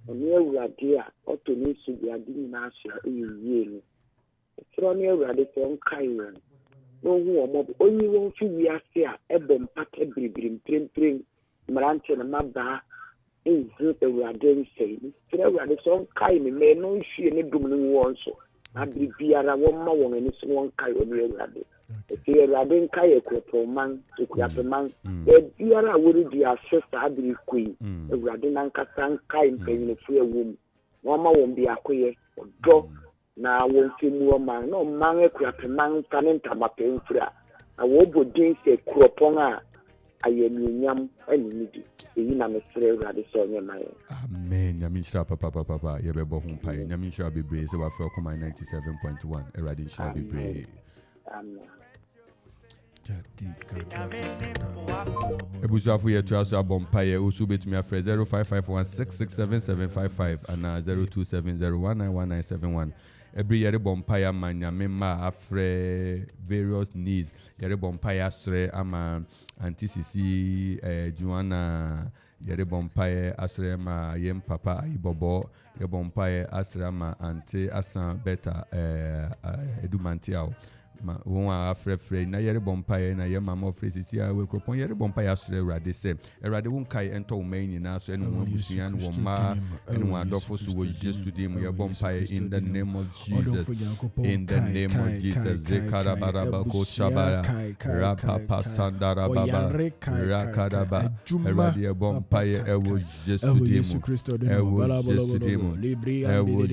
Ɔne Awurade a ɔtɔ ne su bi ade nyinaa so a ɛyɛ yie no. Ɛkyerɛ ne Awurade sɛ ɔnkae wɔn. Na ɔhu wɔn mmɔbɔ. Ɔnyi wɔn fi wiase a ɛbɔ mpata biribiri mprempren. Mmerante ne mmabaa nhu Awurade nsɛe. Ɛkyerɛ Awurade sɛ ɔnkae ne mma no nhwie ne dum no ngu wɔn so. Na bere biara wɔmma wɔn ani so wɔnkae ɔne Awurade. Ɛti Awurade nkae Akropong Ekuapeman. Biara a wɔredi ase saa bere kɔi. Awurade nankasa nkae mpanyinifo a wɔm. Na ɔma wɔn bi akoyɛ ɔdɔ na wɔn femu ɔman na ɔman Ekuapeman ka ne ntama pɛmfra. Na wɔbɔ din sɛ Akropong a ayɛnuonyam ɛne ne di. Eyi na mesrɛ Awurade sɛ ɔnyɛ ma yɛn. Amen. Nyamisha papa yɛbɛbɔ ho mpae. Nyamisha bebree sɛ wafrɛ kɔma 97.1. Awurade nhyira bebree. Amen. Ebusuafo yɛ tura so abɔ mpaeɛ osu betumi afrɛ 0551667755 ana 0270191971. Every year bɔ mpaeɛ ama nyame ma afrɛ various needs. Yɛre bɔ mpaeɛ asrɛ ama Auntie Sisi Joanna. Yɛre bɔ mpaeɛ asrɛ ama yɛm papa Ayibɔbɔ. Yɛre bɔ mpaeɛ asrɛ ama Auntie Asan Beta Edumantiao. Ma won afrefre na yere bompaye na ye mama ofresisi a we Akropong yere bompaye asre Awurade se Awurade won kai ento wo man nyina so ene won busua no wo ma ene won adofo so wo Jesu dim ye bompaye in the name of Jesus, in the name of Jesus. Zekara baraba ko shabara rapapa sandara baba rakadaba Awurade bompaye ewo Jesu dim ewo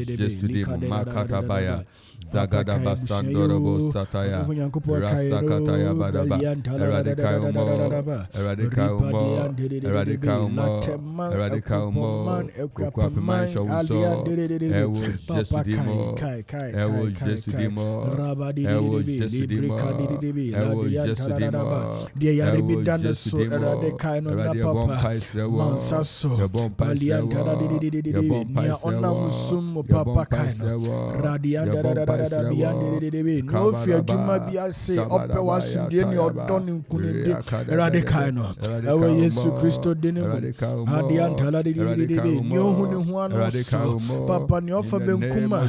Jesu dim makatabaya Zagadaba Sandorobo Sataya Rasakataya Badaba Eradicaumo Quarshie Shawuso Ewo Jesudimo Ewo Jesudimo Ewo Jesudimo Ewo Jesudimo Dia yaribidana so Eradicano na papa Mansaso Baliantara Nia Onamusum Papa Kaino Radianda no fear Juma be say up was Deni or Donning Kunde Radicano. Ewa Yesu Christo Denimo Adiantala de Nyo Hunuano Papa Nyofa Benkuma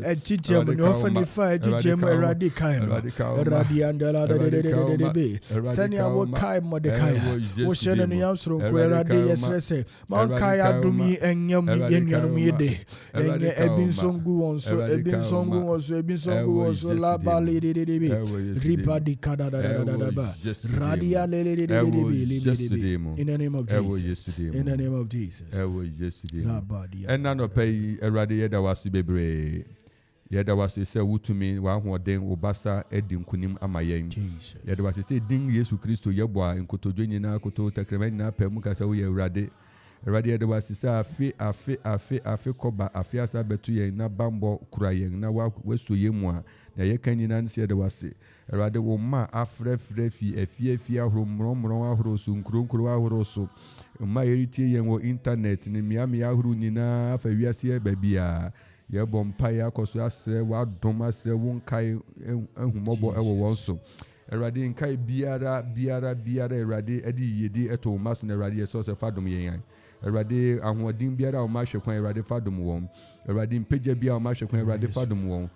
a Chichem Nyofa Nifa Chichem Radicano Radiandala de Stania Wokai Mordecai Ocean and Yamstrom where they say Mankaya Dumi and Yami Day and Ebin Songu on so Ebin Songu was Ebin Songu was La Bali Ripa di Kada Radia in the name of Jesus. In the name of Jesus. And none of pay a radia that was bebre. Yet was a say to me, one who then Obasa Edim Kunim Amayen. Yet was a say, Ding Yesu Christo Yabwa in Koto Jenina Koto Takremena Pemuka Rade. Radia was to say, Afe Koba, Afiasa Betuye, na Bambo crying, na walk west to Yemwa. Na ye can in answer the was it. Rather, ma afrefi, a fear room, rosun, roso. My irritating your internet in Miami Ahunina, Faviasia, babya. Ye bompire, Cosas, what Domas, won't kai, and mobile ever also. Eradi in kai biara, eradi, Eddie, Yedi, eto, mas, and eradi, a source of Fadum yang. Eradi, and what dim biara or masha when eradi Fadum wom. Eradi Peja bia or masha when eradi Fadum wom.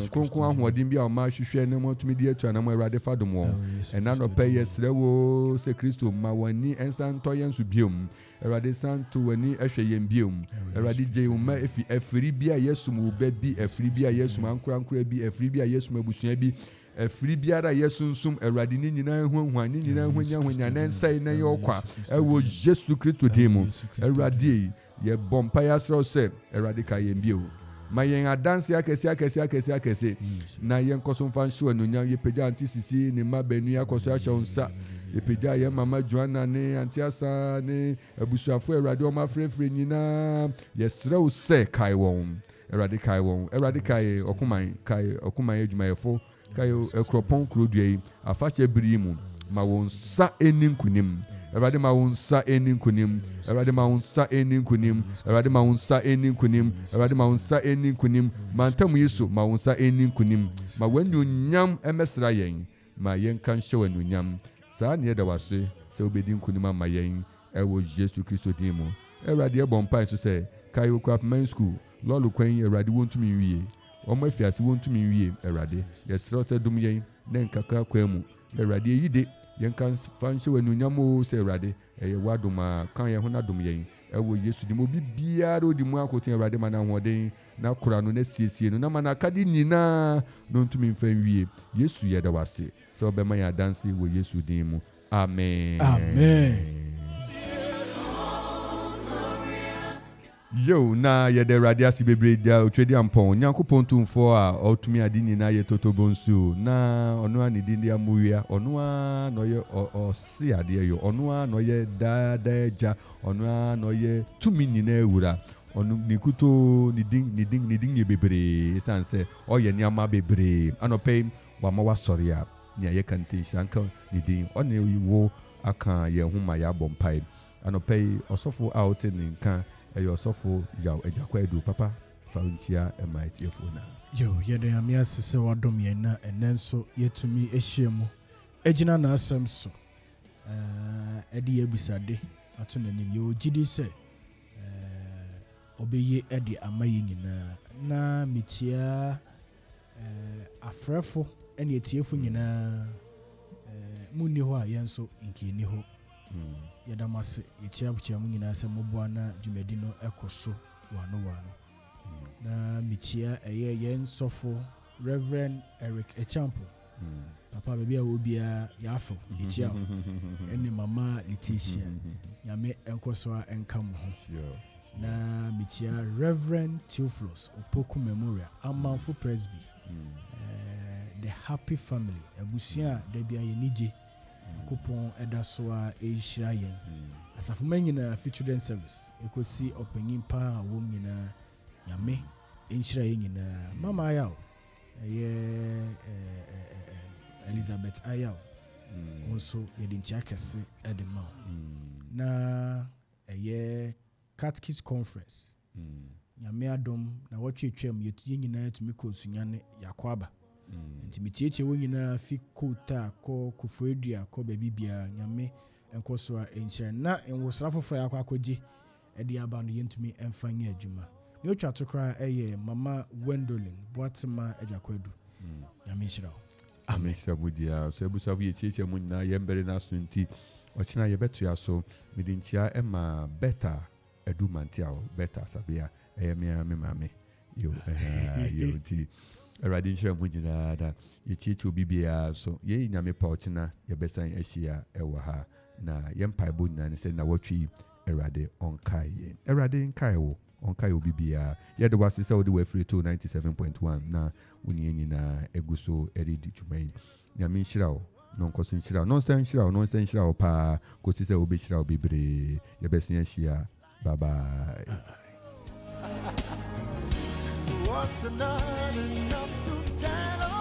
Conquan, what dim bia or masha share no more to media to an eradi Fadum wom. And none of payers, lewo, se Christo, Mawani, and San Toyan Subium. Eradi San to any Ashayan Bium. Eradi Juma, if a freebia yesum will be a freebia yesum, Uncle be a freebia yesum, Bushnebi. A free biara yesum a radini when yan say na yokwa I was just to Christo demo a radi ye bompire so said a radical yembio my young dance yakese na yen cosum fan show no nya ye peja antisisi ni ma benua koso on sa ye peja ye mama Joanna ne antiasa ne abusuafo erade o ma frefre nyina ye srew se kai won erade kai okuman kai okuman adwumayefo kayo Akropong krodue afache birimu ma won sa eninkunim erade ma won sa eninkunim erade ma won sa eninkunim erade ma won sa eninkunim erade ma won sa eninkunim mantam yeso ma won sa eninkunim ma wanu nyam emesra yen ma yen kan hye wanu nyam sa ne da wase se obedi nkunim ma yen ɛwɔ Yesu Kristo din mu Awurade ɛbɔ mpa nso sɛ kai okwa men school lolu kwan Awurade wontumi wie ɔmo afiase wontumi wie Awurade yɛsrɛ sɛ dum yɛn na nkaka kwan mu Awurade yide yɛn kan fanhye wanunyam o sɛ Awurade ɛyɛ wadoma kan yɛn ho na dum yɛn ɛwɔ Yesu di mo bibiara odi mu akoten Awurade ma na hoɔden na kora no na siesie no na ma na akade nyinaa no ntumi mfa wie Yesu yɛda wase sɛ ɔbɛma yɛn adanse wɔ Yesu din mu amen Yo na yɛde Awurade ase bebree da otwedi ampɔn Nyankopɔn tumfo a ɔtumi ade nyinaa yɛ totobonsu na ɔno a ne din de amuwia ɔno a na ɔyɛ ɔse adeɛ yo ɔno a na ɔyɛ daadaa agya ɔno a na ɔyɛ tumi nyinaa ewura ɔno ne kuto ne din yɛ bebree san sɛ ɔyɛ nneɛma bebree anɔpɛ wama wasɔre a nea yɛka ne sɛ hyanka ne din ɔne wo aka yɛn ho ma yɛabɔ mpae anɔpɛ ɔsɔfo a ɔte ne nka ɛyɛ ɔsɔfo yaw agya edu papa fa ntia ɛma etiefo na yo yɛde ame asese wadom yɛn na ɛnɛ nso yɛtumi ahyia mu egyina na asɛm so ɛde yɛbisade ato n'anim yɛ ogyidi sɛ ɔbɛyɛ ɛde ama yɛn nyinaa na metia afrɛfo ɛne etiefo nyinaa munni hɔ a yɛn nso nkeni hɔ yɛdamase yɛkyia mu nyinaa sɛ moboa na dwumadi no ɛkɔ so wano na mekyia ɛyɛ yɛn sɔfo Reverend Eric Echampo papa baabi a wɔbia yɛafo yɛkyia ho ɛne mama Leticia nyame ɛnkɔ so a ɛnka mo ho na mekyia Reverend Theophilus Opoku Memorial Amanfo Presby the Happy Family abusua da bia yɛ nigye Akropong ɛda so a ɛhyira yɛn asafo ma nyinaa fi children service ekosi ɔpanyin pa a wɔm nyinaa nyame ɛhyira yɛn nyinaa mama ayaw ɛyɛ Elizabeth ayaw also yɛde nkyia kɛse ɛde ma na ɛyɛ Catechist Conference nyame adom na wɔtwetwam yɛn nyinaa tumi kɔ sunyane yakwaba nti metietie wo nyinaa fi kota kɔ kofredua kɔ baabi bia nyame enko so a enhyira na enwosra foforo akɔ akɔgye ɛde aba no yɛntumi ɛmfa nyɛ adwuma ne otwa to kra ɛyɛ mama Wendolin Boatema Ejakwadu nyame nhyira wo amen sabudia so ebusa fu yɛtietie mu nyinaa yɛmbere na so nti ɔkyena yɛbɛto ya so medinkyia ɛma beta edumantia beta sabia ɛyɛ me mame yo ti Awurade nhyira mu nyinaa da yɛtietie obi biara so yɛyi nyame pa ɔkyena yɛbɛsan ahyia ɛwɔ ha na yɛmpaebɔ nyinaa ne sɛ na wɔtwi Awurade ɔnkae yɛn Awurade nkae wo ɔnkae obi biara yɛde wase sɛ wode wafiri to 97.1 na wonie nyinaa egu so ɛredi dwuma yi nyame nhyira wo na ɔnkɔ so nhyira wo na ɔnsan nhyira wo paa kɔsi sɛ wobɛhyira wo bebree yɛbɛsan ahyia bye bye. What's not enough to tell